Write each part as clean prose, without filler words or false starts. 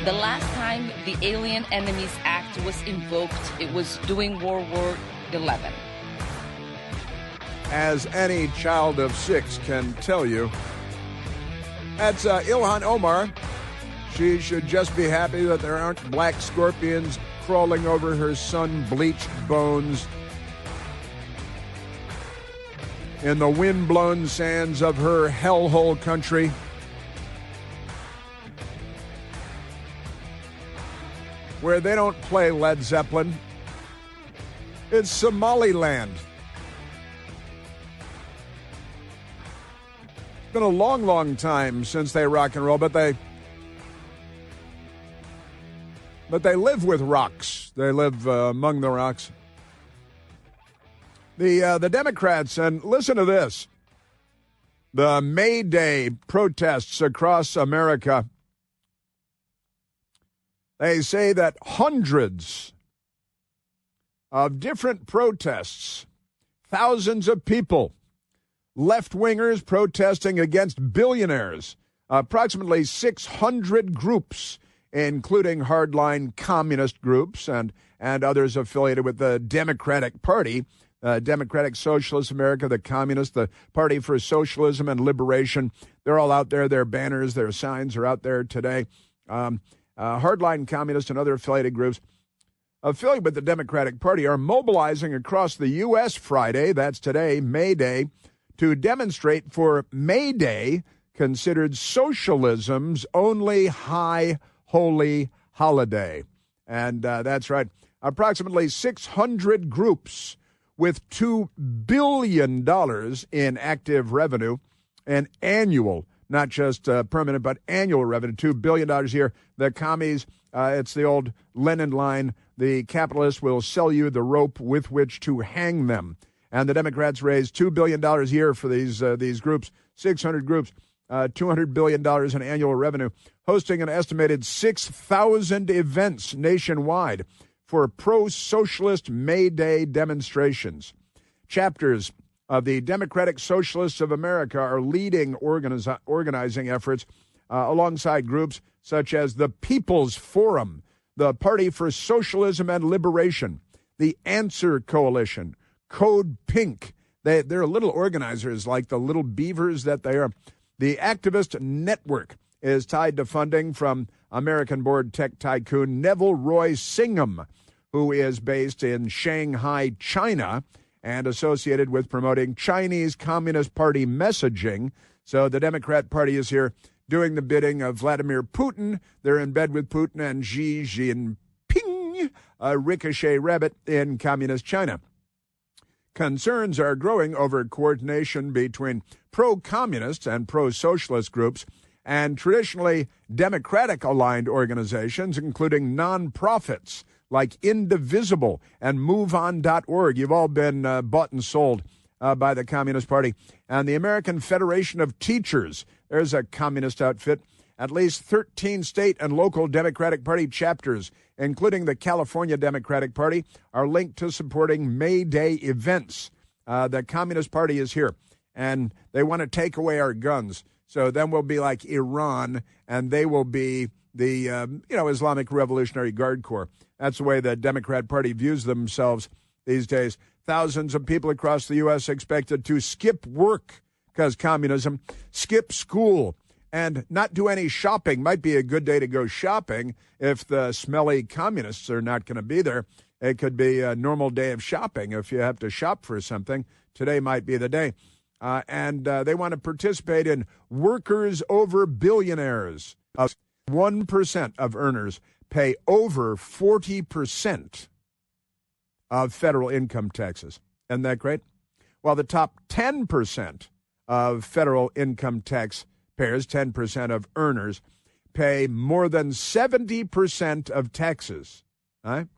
The last time the Alien Enemies Act was invoked, it was during World War XI. As any child of 6 can tell you. That's Ilhan Omar. She should just be happy that there aren't black scorpions crawling over her sun-bleached bones in the wind-blown sands of her hellhole country. Where they don't play Led Zeppelin. It's Somaliland. It's been a long, long time since they rock and roll, but they live with rocks. They live among the rocks. The Democrats, and listen to this, the May Day protests across America. They say that hundreds of different protests, thousands of people, left-wingers protesting against billionaires, approximately 600 groups, including hardline communist groups and others affiliated with the Democratic Party, Democratic Socialists America, the Communists, the Party for Socialism and Liberation. They're all out there. Their banners, their signs are out there today. Hardline communists and other affiliated groups affiliated with the Democratic Party are mobilizing across the U.S. Friday, that's today, May Day, to demonstrate for May Day, considered socialism's only high holy holiday. And that's right, approximately 600 groups with $2 billion in active revenue and annual, not just permanent, but annual revenue, $2 billion a year. The commies, it's the old Lenin line, the capitalists will sell you the rope with which to hang them. And the Democrats raise $2 billion a year for these groups, 600 groups, $200 billion in annual revenue, hosting an estimated 6,000 events nationwide for pro-socialist May Day demonstrations. Chapters of the Democratic Socialists of America are leading organizing efforts alongside groups such as the People's Forum, the Party for Socialism and Liberation, the Answer Coalition, Code Pink. They're little organizers like the little beavers that they are. The Activist Network is tied to funding from American-born tech tycoon Neville Roy Singham, who is based in Shanghai, China, and associated with promoting Chinese Communist Party messaging. So the Democrat Party is here doing the bidding of Vladimir Putin. They're in bed with Putin and Xi Jinping, a ricochet rabbit in communist China. Concerns are growing over coordination between pro-communist and pro-socialist groups and traditionally Democratic-aligned organizations, including nonprofits like Indivisible and MoveOn.org. You've all been bought and sold by the Communist Party. And the American Federation of Teachers, there's a communist outfit. At least 13 state and local Democratic Party chapters, including the California Democratic Party, are linked to supporting May Day events. The Communist Party is here, and they want to take away our guns. So then we'll be like Iran, and they will be the Islamic Revolutionary Guard Corps. That's the way the Democrat Party views themselves these days. Thousands of people across the U.S. expected to skip work because communism, skip school, and not do any shopping. Might be a good day to go shopping if the smelly communists are not going to be there. It could be a normal day of shopping if you have to shop for something. Today might be the day. And they want to participate in workers over billionaires. 1% of earners pay over 40% of federal income taxes. Isn't that great? While the top 10% of federal income tax payers, 10% of earners, pay more than 70% of taxes. And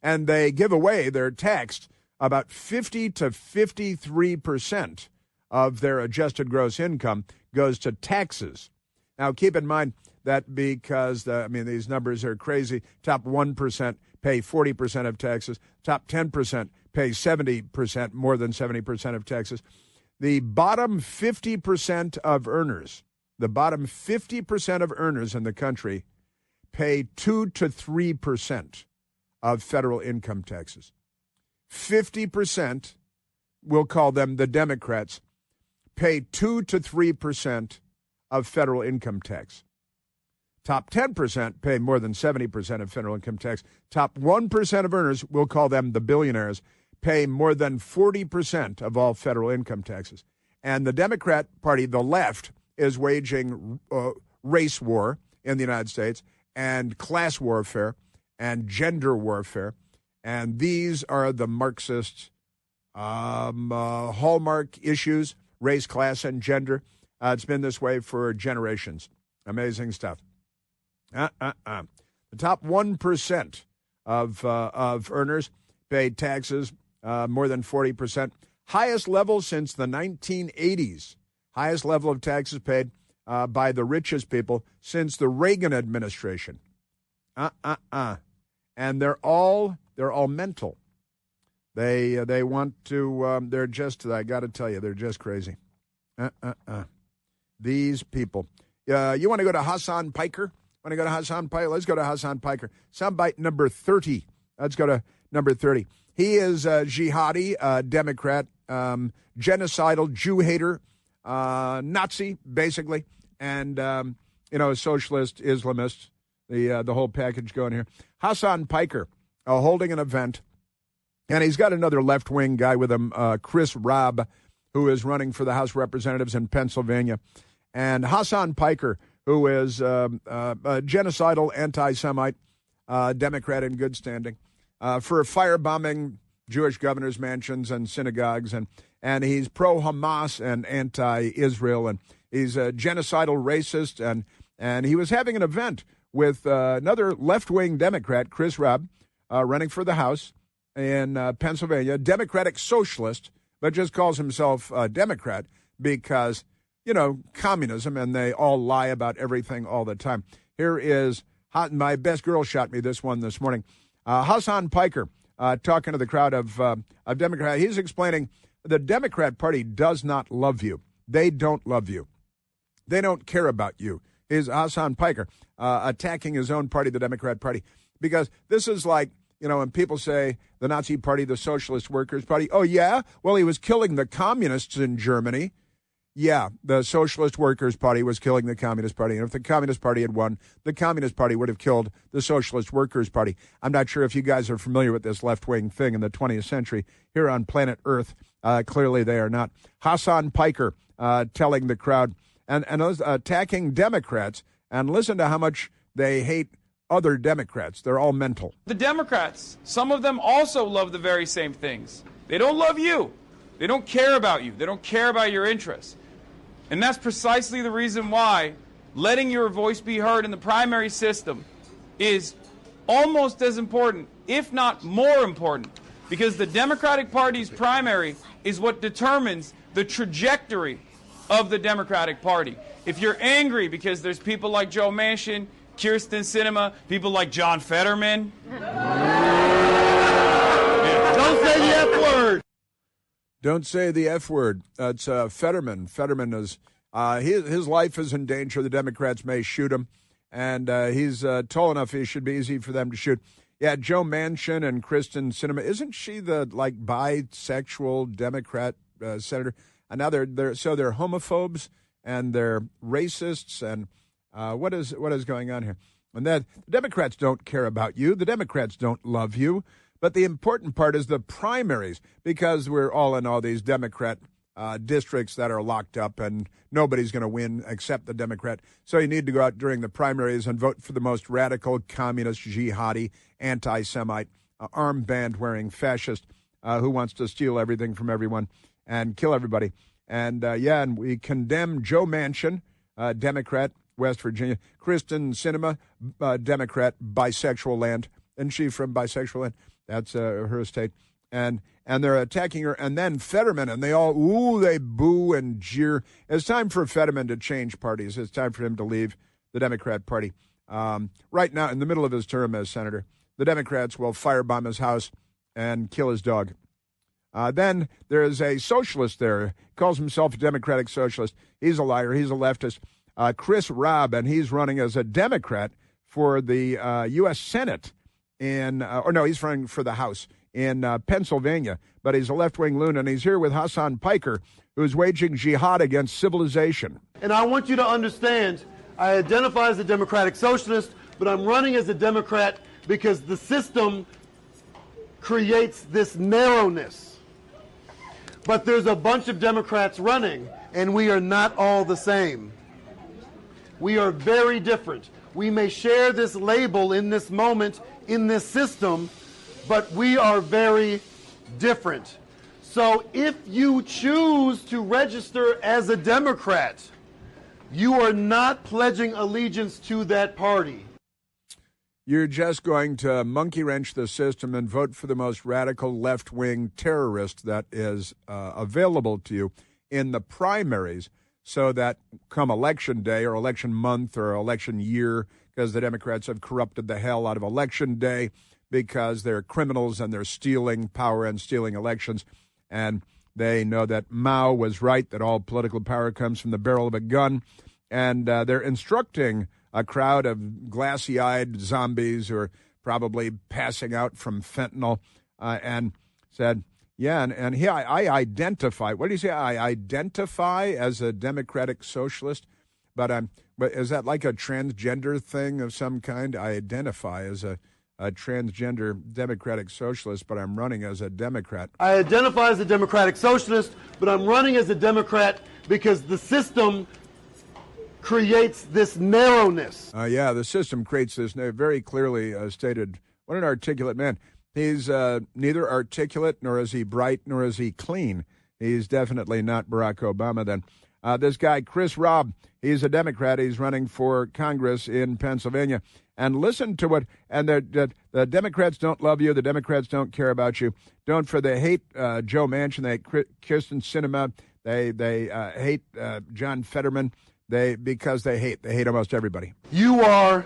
they give away, they're taxed about 50 to 53% of their adjusted gross income goes to taxes. Now, keep in mind that because, these numbers are crazy. Top 1% pay 40% of taxes. Top 10% pay 70%, more than 70% of taxes. The bottom 50% of earners, the bottom 50% of earners in the country pay 2 to 3% of federal income taxes. 50%, we'll call them the Democrats, pay 2 to 3% of federal income tax. Top 10% pay more than 70% of federal income tax. Top 1% of earners, we'll call them the billionaires, pay more than 40% of all federal income taxes. And the Democrat Party, the left, is waging race war in the United States and class warfare and gender warfare. And these are the Marxist hallmark issues, race, class, and gender. It's been this way for generations. Amazing stuff. The top 1% of earners pay taxes more than 40%. Highest level since the 1980s. Highest level of taxes paid by the richest people since the Reagan administration. And they're all mental. They want to. They're just. I got to tell you, they're just crazy. These people. You want to go to Hassan Piker? Want to go to Hassan Piker? Let's go to Hassan Piker. Soundbite number 30. Let's go to number 30. He is a jihadi, Democrat, genocidal, Jew hater, Nazi, basically, and, a socialist, Islamist, the whole package going here. Hassan Piker holding an event, and he's got another left-wing guy with him, Chris Robb, who is running for the House of Representatives in Pennsylvania. And Hassan Piker, who is a genocidal anti-Semite, Democrat in good standing, for firebombing Jewish governors' mansions and synagogues, and he's pro-Hamas and anti-Israel, and he's a genocidal racist, and he was having an event with another left-wing Democrat, Chris Robb, running for the House in Pennsylvania, Democratic socialist, but just calls himself a Democrat because, communism, and they all lie about everything all the time. Here is, my best girl shot me this morning. Hassan Piker talking to the crowd of Democrats. He's explaining the Democrat Party does not love you. They don't love you. They don't care about you. Is Hassan Piker attacking his own party, the Democrat Party? Because this is like, when people say the Nazi Party, the Socialist Workers' Party, oh, yeah? Well, he was killing the communists in Germany. Yeah, the Socialist Workers' Party was killing the Communist Party. And if the Communist Party had won, the Communist Party would have killed the Socialist Workers' Party. I'm not sure if you guys are familiar with this left-wing thing in the 20th century here on planet Earth. Clearly they are not. Hassan Piker telling the crowd and attacking Democrats. And listen to how much they hate other Democrats. They're all mental. The Democrats, some of them also love the very same things. They don't love you. They don't care about you. They don't care about your interests. And that's precisely the reason why letting your voice be heard in the primary system is almost as important, if not more important, because the Democratic Party's primary is what determines the trajectory of the Democratic Party. If you're angry because there's people like Joe Manchin, Kyrsten Sinema, people like John Fetterman. Don't say the F word. Don't say the F word. It's Fetterman. Fetterman is his life is in danger. The Democrats may shoot him, and he's tall enough. He should be easy for them to shoot. Yeah, Joe Manchin and Kyrsten Sinema. Isn't she the bisexual Democrat senator? And now they're homophobes and they're racists. And what is going on here? And that the Democrats don't care about you. The Democrats don't love you. But the important part is the primaries, because we're all in all these Democrat districts that are locked up, and nobody's going to win except the Democrat. So you need to go out during the primaries and vote for the most radical, communist, jihadi, anti-Semite, armband-wearing fascist who wants to steal everything from everyone and kill everybody. And, and we condemn Joe Manchin, Democrat, West Virginia, Kyrsten Sinema, Democrat, bisexual land. Isn't she from bisexual land? That's her estate. And they're attacking her. And then Fetterman, and they boo and jeer. It's time for Fetterman to change parties. It's time for him to leave the Democrat Party. Right now, in the middle of his term as senator, the Democrats will firebomb his house and kill his dog. Then there is a socialist there. He calls himself a Democratic socialist. He's a liar. He's a leftist. Chris Robb, and he's running as a Democrat for the U.S. Senate he's running for the House in Pennsylvania, but he's a left-wing loon, and he's here with Hassan Piker, who's waging jihad against civilization. And I want you to understand, I identify as a Democratic Socialist, but I'm running as a Democrat because the system creates this narrowness. But there's a bunch of Democrats running, and we are not all the same. We are very different. We may share this label in this moment, in this system, but we are very different. So if you choose to register as a Democrat, you are not pledging allegiance to that party. You're just going to monkey wrench the system and vote for the most radical left-wing terrorist that is available to you in the primaries, so that come election day or election month or election year, because the Democrats have corrupted the hell out of election day because they're criminals and they're stealing power and stealing elections. And they know that Mao was right, that all political power comes from the barrel of a gun. And they're instructing a crowd of glassy-eyed zombies who are probably passing out from fentanyl, and said, yeah, and here I identify. What do you say? I identify as a Democratic Socialist, but is that like a transgender thing of some kind? I identify as a transgender Democratic Socialist, but I'm running as a Democrat. I identify as a Democratic Socialist, but I'm running as a Democrat because the system creates this narrowness. The system creates this very clearly stated. What an articulate man. He's neither articulate, nor is he bright, nor is he clean. He's definitely not Barack Obama then. This guy, Chris Robb, he's a Democrat. He's running for Congress in Pennsylvania. And listen to what, and the Democrats don't love you. The Democrats don't care about you. They hate Joe Manchin. They hate Kirsten Sinema. They hate John Fetterman. Because they hate almost everybody. You are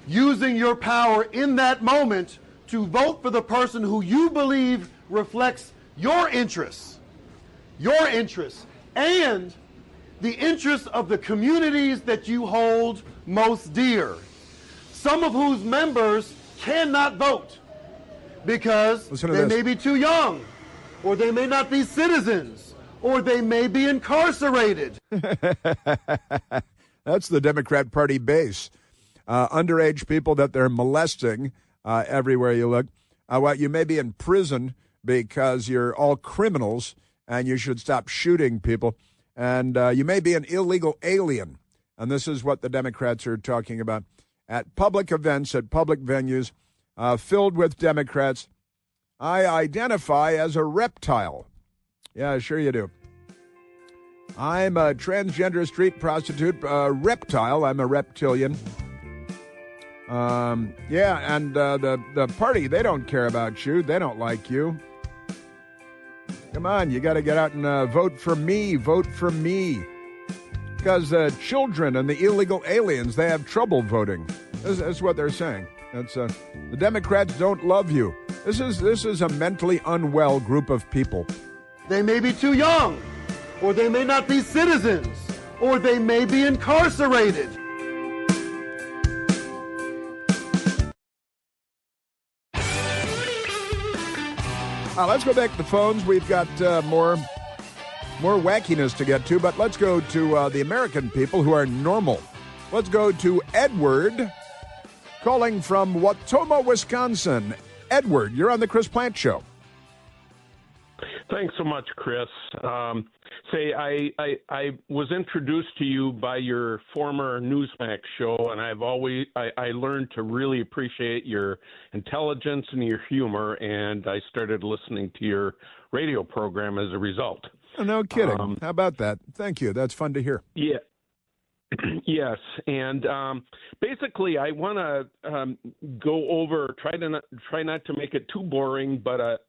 using your power in that moment to vote for the person who you believe reflects your interests, and the interests of the communities that you hold most dear, some of whose members cannot vote because they may be too young, or they may not be citizens, or they may be incarcerated. That's the Democrat Party base. Underage people that they're molesting everywhere you look. You may be in prison because you're all criminals and you should stop shooting people. And you may be an illegal alien. And this is what the Democrats are talking about. At public events, at public venues filled with Democrats, I identify as a reptile. Yeah, sure you do. I'm a transgender street prostitute, reptile. I'm a reptilian. And the party, they don't care about you. They don't like you. Come on, you got to get out and vote for me. Vote for me. Because the children and the illegal aliens, they have trouble voting. That's what they're saying. That's the Democrats don't love you. This is a mentally unwell group of people. They may be too young, or they may not be citizens, or they may be incarcerated. Let's go back to the phones. We've got more wackiness to get to, but let's go to the American people who are normal. Let's go to Edward, calling from Watoma, Wisconsin. Edward, you're on the Chris Plant Show. Thanks so much, Chris. I was introduced to you by your former Newsmax show, and I learned to really appreciate your intelligence and your humor, and I started listening to your radio program as a result. Oh, no kidding. How about that? Thank you. That's fun to hear. Yeah. Yes, and basically, I want to go over, try not to make it too boring, but a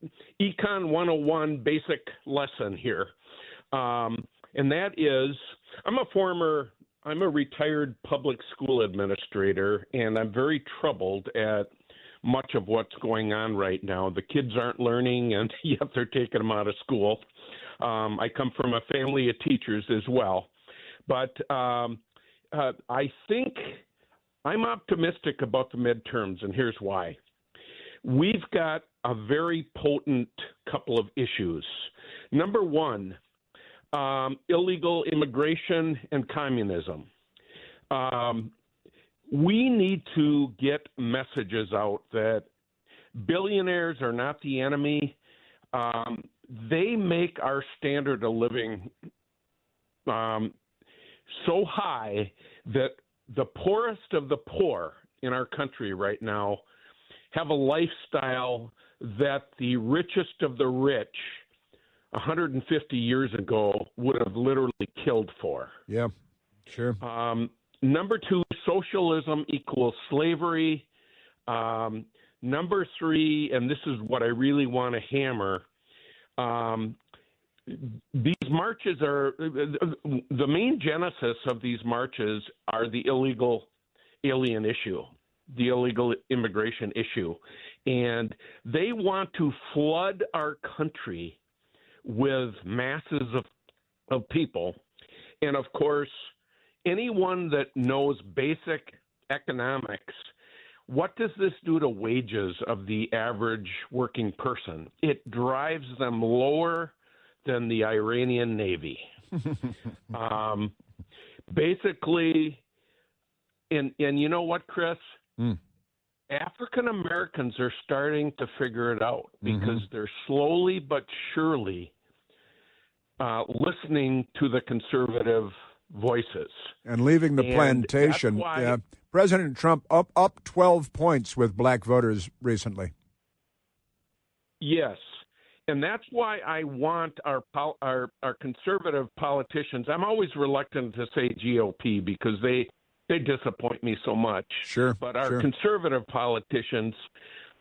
Econ 101 basic lesson here, and that is, I'm a retired public school administrator, and I'm very troubled at much of what's going on right now. The kids aren't learning, and yet they're taking them out of school. I come from a family of teachers as well, but I think I'm optimistic about the midterms, and here's why. We've got a very potent couple of issues. Number one, illegal immigration and communism. We need to get messages out that billionaires are not the enemy. They make our standard of living so high that the poorest of the poor in our country right now have a lifestyle that the richest of the rich 150 years ago would have literally killed for. Yeah, sure. Number two, socialism equals slavery. Number three, and this is what I really want to hammer, these marches are, the main genesis of these marches are the illegal alien issue, the illegal immigration issue. And they want to flood our country with masses of people. And of course, anyone that knows basic economics, what does this do to wages of the average working person? It drives them lower than the Iranian Navy. Basically, and you know what, Chris? African Americans are starting to figure it out because they're slowly but surely listening to the conservative voices. And leaving the plantation. Yeah. President Trump up 12 points with black voters recently. Yes. And that's why I want our conservative politicians. I'm always reluctant to say GOP because they disappoint me so much. Sure. But our conservative politicians,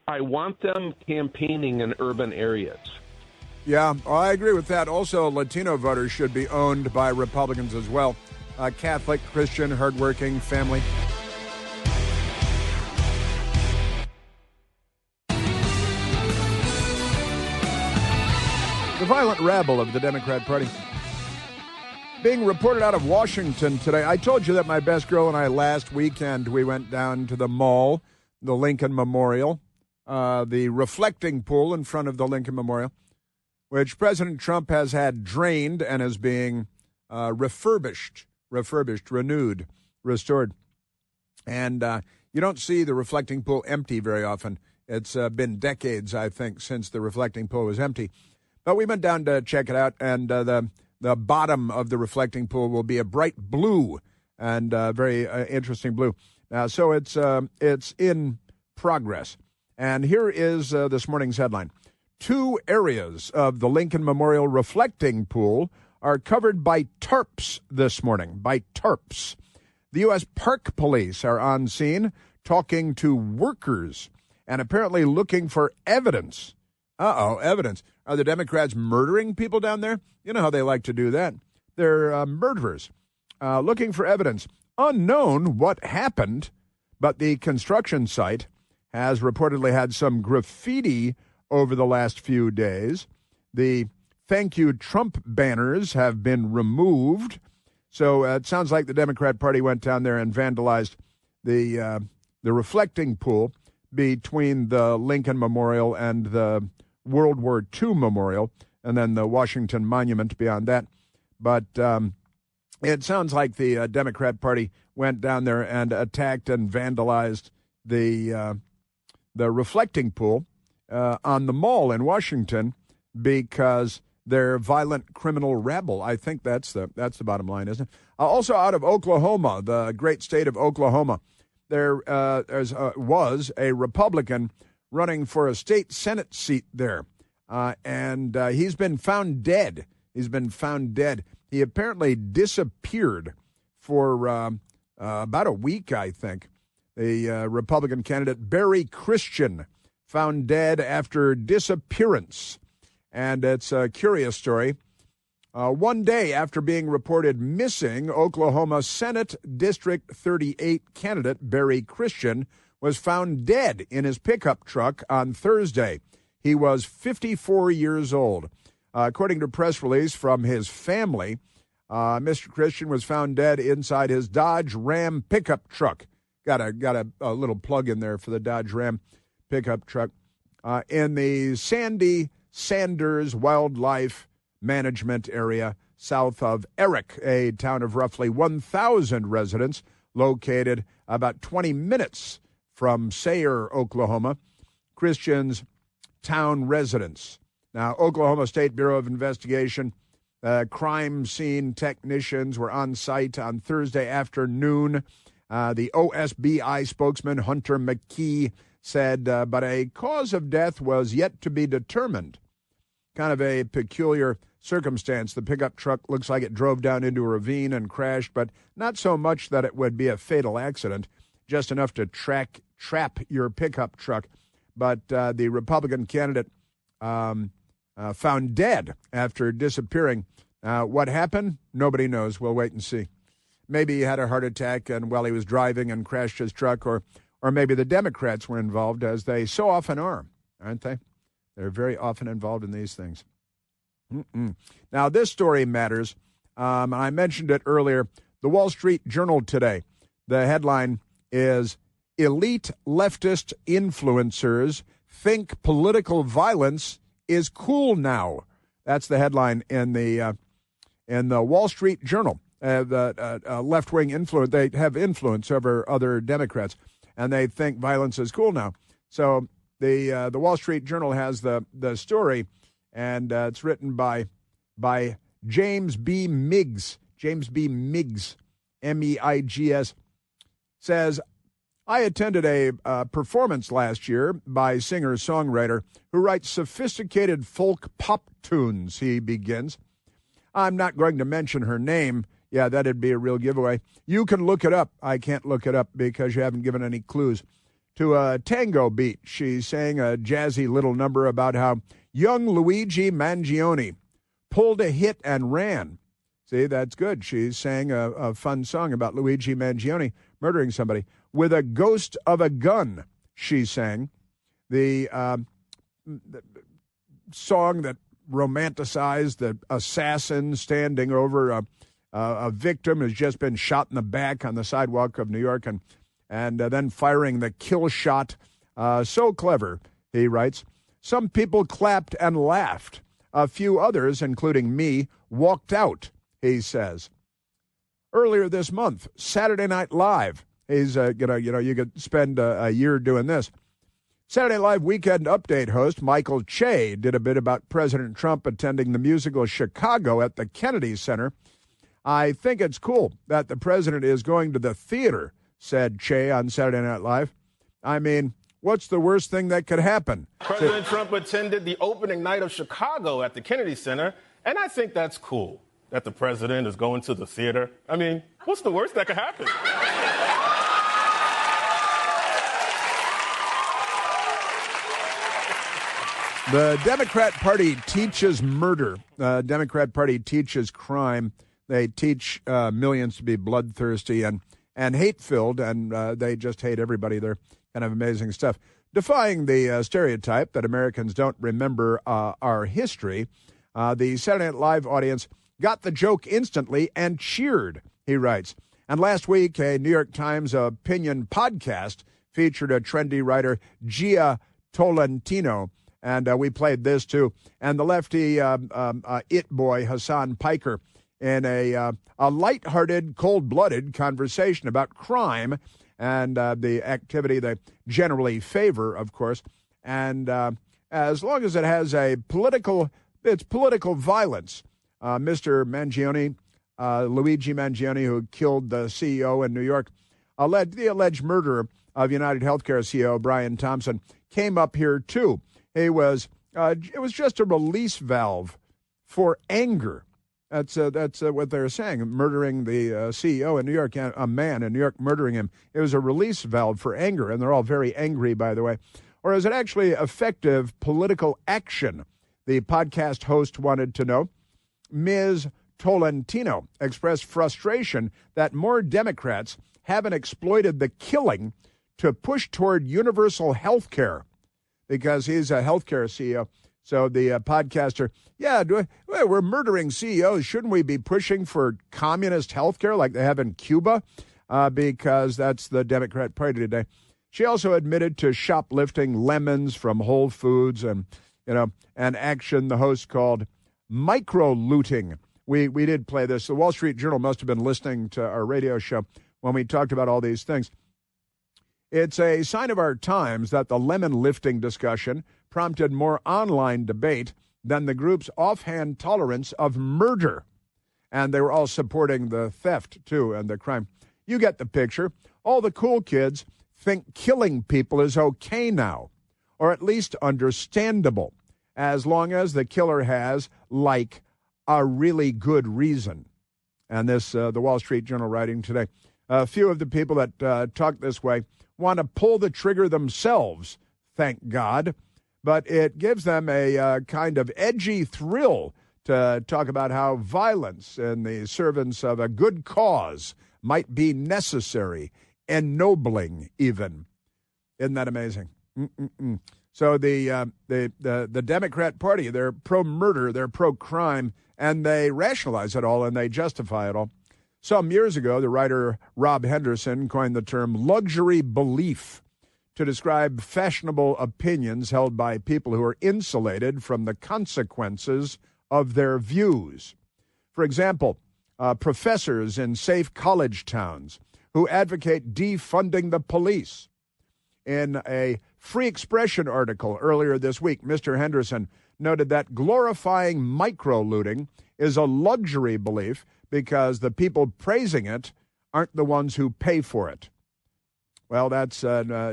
I want them campaigning in urban areas. Yeah, I agree with that. Also, Latino voters should be owned by Republicans as well. Catholic, Christian, hardworking, family. The violent rabble of the Democrat Party. Being reported out of Washington today. I told you that my best girl and I last weekend, we went down to the mall, the Lincoln Memorial, the reflecting pool in front of the Lincoln Memorial, which President Trump has had drained and is being refurbished, renewed, restored. And you don't see the reflecting pool empty very often. It's been decades, I think, since the reflecting pool was empty. But we went down to check it out, and the bottom of the reflecting pool will be a bright blue and very interesting blue. So it's in progress. And here is this morning's headline. 2 areas of the Lincoln Memorial reflecting pool are covered by tarps this morning, by tarps. The U.S. Park Police are on scene talking to workers and apparently looking for evidence. Evidence. Are the Democrats murdering people down there? You know how they like to do that. They're murderers. Looking for evidence. Unknown what happened, but the construction site has reportedly had some graffiti over the last few days. The Thank You Trump banners have been removed. So it sounds like the Democrat Party went down there and vandalized the reflecting pool between the Lincoln Memorial and the World War II Memorial, and then the Washington Monument beyond that. But it sounds like the Democrat Party went down there and attacked and vandalized the reflecting pool on the mall in Washington because they're violent criminal rabble. I think that's the bottom line, isn't it? Also out of Oklahoma, the great state of Oklahoma, there was a Republican running for a state Senate seat there, and he's been found dead. He apparently disappeared for about a week, I think. The Republican candidate, Barry Christian, found dead after disappearance. And it's a curious story. One day after being reported missing, Oklahoma Senate District 38 candidate Barry Christian was found dead in his pickup truck on Thursday. He was 54 years old. According to a press release from his family, Mr. Christian was found dead inside his Dodge Ram pickup truck. Got a little plug in there for the Dodge Ram pickup truck in the Sandy Sanders Wildlife Management area south of Eric, a town of roughly 1,000 residents located about 20 minutes from Sayre, Oklahoma. Christian's town residents. Now, Oklahoma State Bureau of Investigation crime scene technicians were on site on Thursday afternoon. The OSBI spokesman, Hunter McKee, said, but a cause of death was yet to be determined. Kind of a peculiar circumstance. The pickup truck looks like it drove down into a ravine and crashed, but not so much that it would be a fatal accident, just enough to trap your pickup truck. But the Republican candidate found dead after disappearing. What happened? Nobody knows. We'll wait and see. Maybe he had a heart attack and while he was driving and crashed his truck, or maybe the Democrats were involved, as they so often are, aren't they? They're very often involved in these things. Now, this story matters. I mentioned it earlier. The Wall Street Journal today. The headline is, "Elite leftist influencers think political violence is cool now." That's the headline in the Wall Street Journal. The left-wing influence, they have influence over other Democrats, and they think violence is cool now. So the Wall Street Journal has the story, and it's written by James B. Miggs. James B. Miggs, M-E-I-G-S, says, "I attended a performance last year by singer-songwriter who writes sophisticated folk pop tunes," he begins. "I'm not going to mention her name. Yeah, that'd be a real giveaway. You can look it up." I can't look it up because you haven't given any clues. To a tango beat, she sang a jazzy little number about how young Luigi Mangione pulled a hit and ran. See, that's good. She sang a fun song about Luigi Mangione murdering somebody. "With a ghost of a gun," she sang. The song that romanticized the assassin standing over a victim who's just been shot in the back on the sidewalk of New York and then firing the kill shot. So clever, he writes. "Some people clapped and laughed. A few others, including me, walked out," he says. Earlier this month, Saturday Night Live. He's, you could spend a year doing this. Saturday Night Live Weekend Update host Michael Che did a bit about President Trump attending the musical Chicago at the Kennedy Center. "I think it's cool that the president is going to the theater," said Che on Saturday Night Live. "I mean, what's the worst thing that could happen?" President Trump attended the opening night of Chicago at the Kennedy Center, and I think that's cool that the president is going to the theater. I mean, what's the worst that could happen? The Democrat Party teaches murder. The Democrat Party teaches crime. They teach millions to be bloodthirsty and hate-filled, and they just hate everybody. They're kind of amazing stuff. Defying the stereotype that Americans don't remember our history, the Saturday Night Live audience got the joke instantly and cheered, he writes. And last week, a New York Times opinion podcast featured a trendy writer, Gia Tolentino, and we played this too. And the lefty it boy, Hassan Piker, in a lighthearted, cold-blooded conversation about crime and the activity they generally favor, of course. And as long as it has it's political violence. Mr. Mangione, Luigi Mangione, who killed the CEO in New York, the alleged murderer of United Healthcare CEO Brian Thompson, came up here too. It was just a release valve for anger. That's what they're saying. Murdering the CEO in New York, a man in New York murdering him. It was a release valve for anger, and they're all very angry, by the way. Or is it actually effective political action? The podcast host wanted to know. Ms. Tolentino expressed frustration that more Democrats haven't exploited the killing to push toward universal health care, because he's a healthcare CEO. So the podcaster, we're murdering CEOs. Shouldn't we be pushing for communist health care like they have in Cuba? Because that's the Democrat Party today. She also admitted to shoplifting lemons from Whole Foods and, an action the host called micro-looting. We did play this. The Wall Street Journal must have been listening to our radio show when we talked about all these things. It's a sign of our times that the lemon lifting discussion prompted more online debate than the group's offhand tolerance of murder. And they were all supporting the theft, too, and the crime. You get the picture. All the cool kids think killing people is okay now, or at least understandable, as long as the killer has, like, a really good reason. And this, the Wall Street Journal writing today. A few of the people that talk this way want to pull the trigger themselves, thank God, but it gives them a kind of edgy thrill to talk about how violence in the servants of a good cause might be necessary, ennobling even. Isn't that amazing? So the Democrat Party, they're pro-murder, they're pro-crime, and they rationalize it all and they justify it all. Some years ago, the writer Rob Henderson coined the term luxury belief to describe fashionable opinions held by people who are insulated from the consequences of their views. For example, professors in safe college towns who advocate defunding the police. In a Free Expression article earlier this week, Mr. Henderson noted that glorifying micro-looting is a luxury belief because the people praising it aren't the ones who pay for it. Well, that's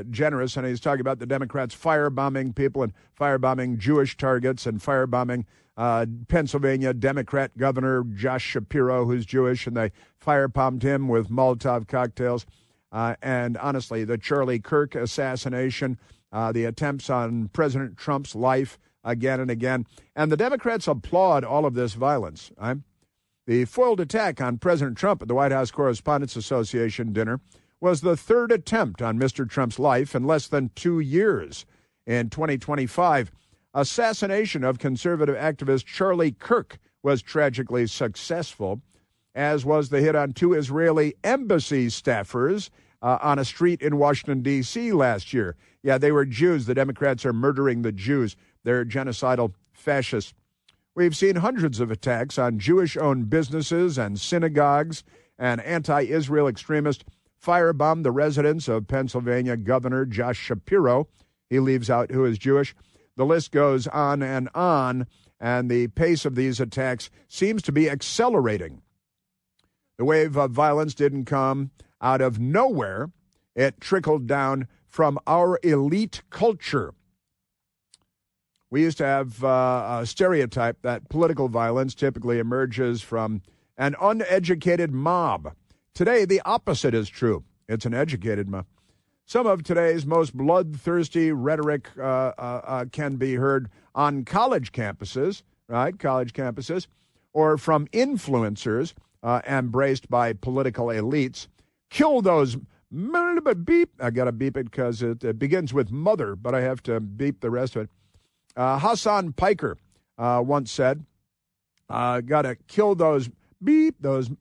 generous, and he's talking about the Democrats firebombing people and firebombing Jewish targets and firebombing Pennsylvania Democrat Governor Josh Shapiro, who's Jewish, and they firebombed him with Molotov cocktails. And honestly, the Charlie Kirk assassination, the attempts on President Trump's life again and again. And the Democrats applaud all of this violence. The foiled attack on President Trump at the White House Correspondents Association dinner was the third attempt on Mr. Trump's life in less than 2 years. In 2025, assassination of conservative activist Charlie Kirk was tragically successful, as was the hit on 2 Israeli embassy staffers on a street in Washington, D.C. last year. Yeah, they were Jews. The Democrats are murdering the Jews. They're genocidal fascists. We've seen hundreds of attacks on Jewish-owned businesses and synagogues, and anti-Israel extremists firebombed the residence of Pennsylvania Governor Josh Shapiro. He leaves out who is Jewish. The list goes on, and the pace of these attacks seems to be accelerating. The wave of violence didn't come out of nowhere. It trickled down from our elite culture. We used to have a stereotype that political violence typically emerges from an uneducated mob. Today, the opposite is true. It's an educated mob. Some of today's most bloodthirsty rhetoric can be heard on college campuses, right? College campuses, or from influencers embraced by political elites. Kill those beep. I got to beep it because it begins with mother, but I have to beep the rest of it. Hassan Piker once said, got to kill those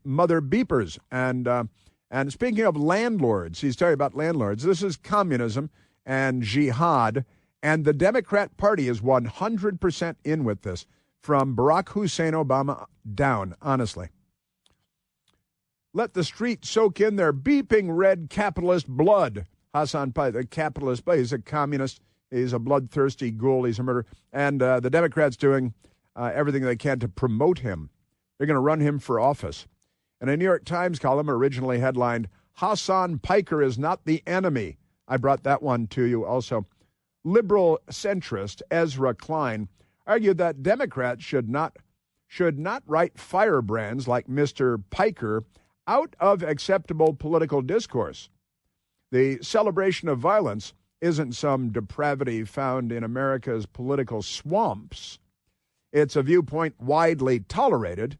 mother beepers. And speaking of landlords, he's talking about landlords. This is communism and jihad, and the Democrat Party is 100% in with this, from Barack Hussein Obama down, honestly. Let the street soak in their beeping red capitalist blood. Hassan Piker, the capitalist, but he's a communist. He's a bloodthirsty ghoul. He's a murderer. And the Democrats doing everything they can to promote him. They're going to run him for office. And a New York Times column originally headlined, Hassan Piker is not the enemy. I brought that one to you also. Liberal centrist Ezra Klein argued that Democrats should not write firebrands like Mr. Piker out of acceptable political discourse. The celebration of violence isn't some depravity found in America's political swamps. It's a viewpoint widely tolerated,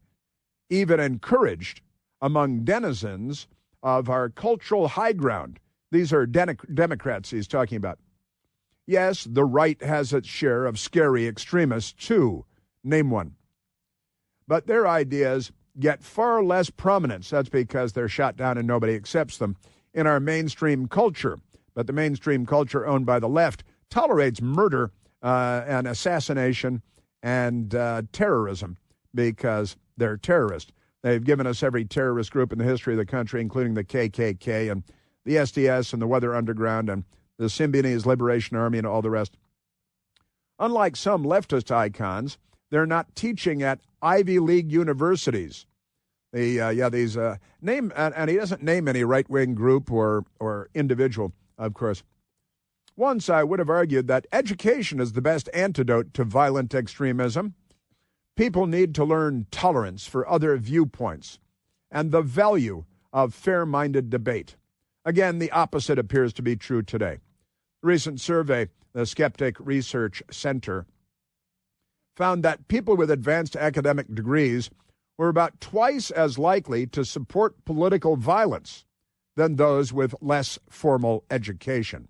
even encouraged, among denizens of our cultural high ground. These are Democrats he's talking about. Yes, the right has its share of scary extremists, too. Name one. But their ideas get far less prominence. That's because they're shot down and nobody accepts them in our mainstream culture. But the mainstream culture owned by the left tolerates murder and assassination and terrorism because they're terrorists. They've given us every terrorist group in the history of the country, including the KKK and the SDS and the Weather Underground and the Symbionese Liberation Army and all the rest. Unlike some leftist icons, they're not teaching at Ivy League universities. These name, and he doesn't name any right-wing group or individual, of course. Once I would have argued that education is the best antidote to violent extremism. People need to learn tolerance for other viewpoints and the value of fair-minded debate. Again, the opposite appears to be true today. A recent survey, the Skeptic Research Center, found that people with advanced academic degrees were about twice as likely to support political violence than those with less formal education.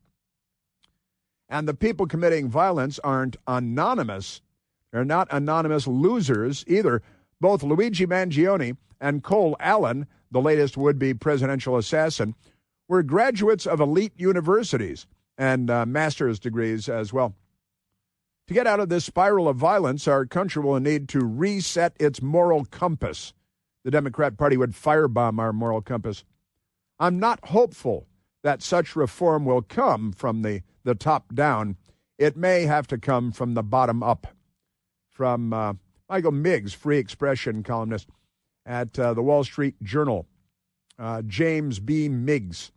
And the people committing violence aren't anonymous. They're not anonymous losers either. Both Luigi Mangione and Cole Allen, the latest would-be presidential assassin, were graduates of elite universities and master's degrees as well. To get out of this spiral of violence, our country will need to reset its moral compass. The Democrat Party would firebomb our moral compass. I'm not hopeful that such reform will come from the top down. It may have to come from the bottom up. From Michael Miggs, free expression columnist at the Wall Street Journal, James B. Miggs.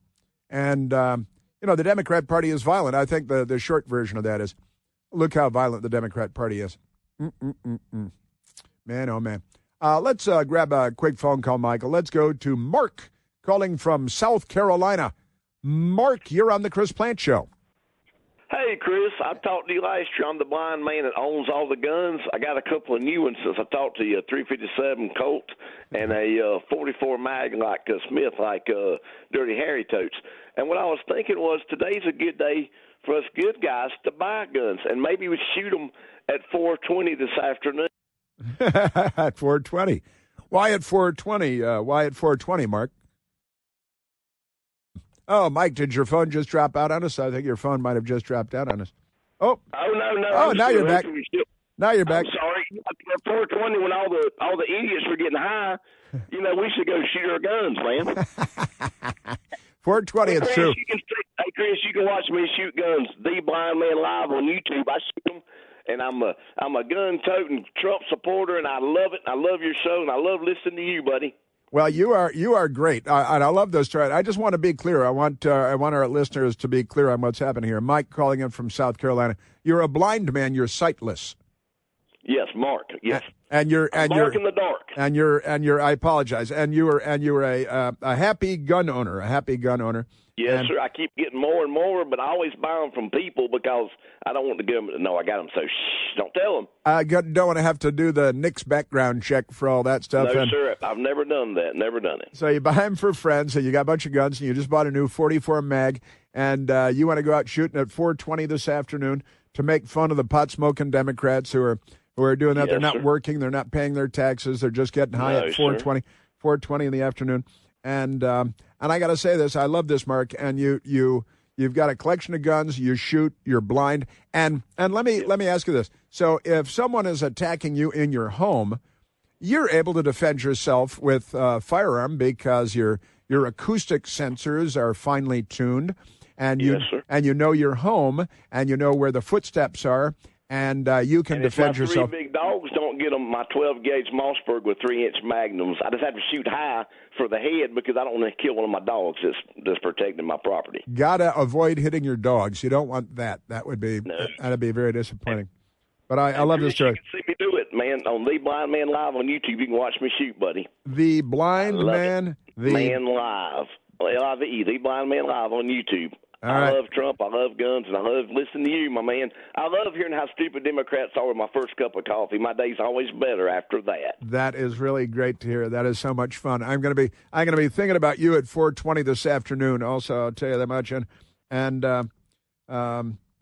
And, the Democrat Party is violent. I think the short version of that is, look how violent the Democrat Party is. Man, oh, man. Let's grab a quick phone call, Michael. Let's go to Mark calling from South Carolina. Mark, you're on the Chris Plant Show. Hey, Chris, I talked to you last year. I'm the blind man that owns all the guns. I got a couple of new ones since I talked to you, a 357 Colt and a 44 mag like Smith, like Dirty Harry totes. And what I was thinking was today's a good day for us good guys to buy guns, and maybe we shoot them at 4:20 this afternoon. At 4:20. Why at 4:20? Why at 4:20, Mark? Oh, Mike, did your phone just drop out on us? I think your phone might have just dropped out on us. Oh, no. Oh, now you're back. Now you're back. I'm sorry. At 4:20, when all the idiots were getting high, we should go shoot our guns, man. 4:20, it's true. Hey, Chris, you can watch me shoot guns. The Blind Man Live on YouTube. I shoot them, and I'm a gun-toting Trump supporter, and I love it. I love your show, and I love listening to you, buddy. Well, you are great, and I love those stories. I just want to be clear. I want our listeners to be clear on what's happening here. Mike calling in from South Carolina. You're a blind man. You're sightless. Yes, Mark. Yes, and you're Mark in the dark. And you're. I apologize. And you were a happy gun owner. A happy gun owner. Yes, sir. I keep getting more and more, but I always buy them from people because I don't want the government to know I got them. So shh, don't tell them. I don't want to have to do the NICS background check for all that stuff. No, sir. I've never done that. Never done it. So you buy them for friends, and you got a bunch of guns, and you just bought a new 44 mag, and you want to go out shooting at 4:20 this afternoon to make fun of the pot-smoking Democrats who are doing that. Yes, they're not sir. working. They're not paying their taxes. They're just getting high at 4:20 in the afternoon. And I got to say this. I love this, Mark. And you've got a collection of guns. You shoot. You're blind. And let me ask you this. So if someone is attacking you in your home, you're able to defend yourself with a firearm because your acoustic sensors are finely tuned, and Yes, sir. you know your home, and you know where the footsteps are, and you can defend yourself. Three big dogs don't get them. My 12-gauge Mossberg with 3-inch magnums. I just have to shoot high for the head because I don't want to kill one of my dogs that's protecting my property. Gotta avoid hitting your dogs. You don't want that. That'd be very disappointing. But I love this story. You can see me do it, man, on The Blind Man Live on YouTube. You can watch me shoot, buddy. The Blind Man. Man Live. L-I-V-E, The Blind Man Live on YouTube. All right. I love Trump. I love guns, and I love listening to you, my man. I love hearing how stupid Democrats are with my first cup of coffee. My day's always better after that. That is really great to hear. That is so much fun. I'm gonna be thinking about you at 4:20 this afternoon. Also, I'll tell you that much. And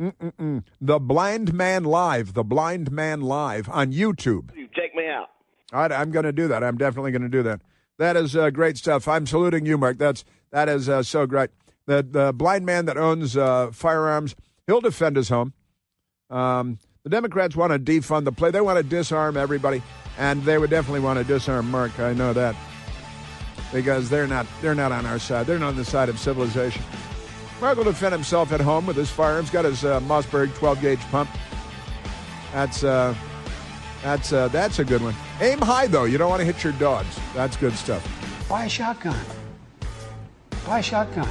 The Blind Man Live. The Blind Man Live on YouTube. You check me out. All right, I'm going to do that. I'm definitely going to do that. That is great stuff. I'm saluting you, Mark. That is so great. The blind man that owns firearms, he'll defend his home. The Democrats want to defund the play. They want to disarm everybody, and they would definitely want to disarm Mark. I know that because they're not on our side. They're not on the side of civilization. Mark will defend himself at home with his firearms. Got his Mossberg 12-gauge pump. That's a good one. Aim high, though. You don't want to hit your dogs. That's good stuff. Buy a shotgun. Buy a shotgun.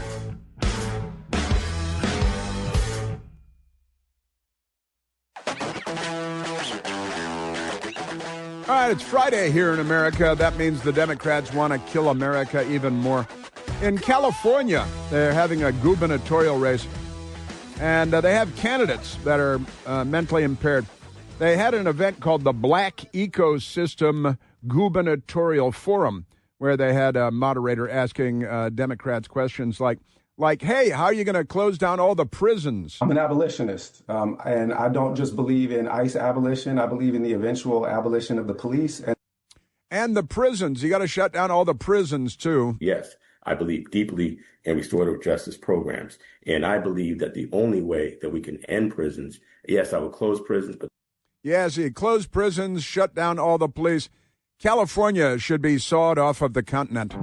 All right, it's Friday here in America. That means the Democrats want to kill America even more. In California, they're having a gubernatorial race, and they have candidates that are mentally impaired. They had an event called the Black Ecosystem Gubernatorial Forum, where they had a moderator asking Democrats questions like, hey, how are you going to close down all the prisons? I'm an abolitionist, and I don't just believe in ICE abolition. I believe in the eventual abolition of the police. And the prisons. You got to shut down all the prisons, too. Yes, I believe deeply in restorative justice programs, and I believe that the only way that we can end prisons, yes, I will close prisons, but yes, you close prisons, shut down all the police. California should be sawed off of the continent.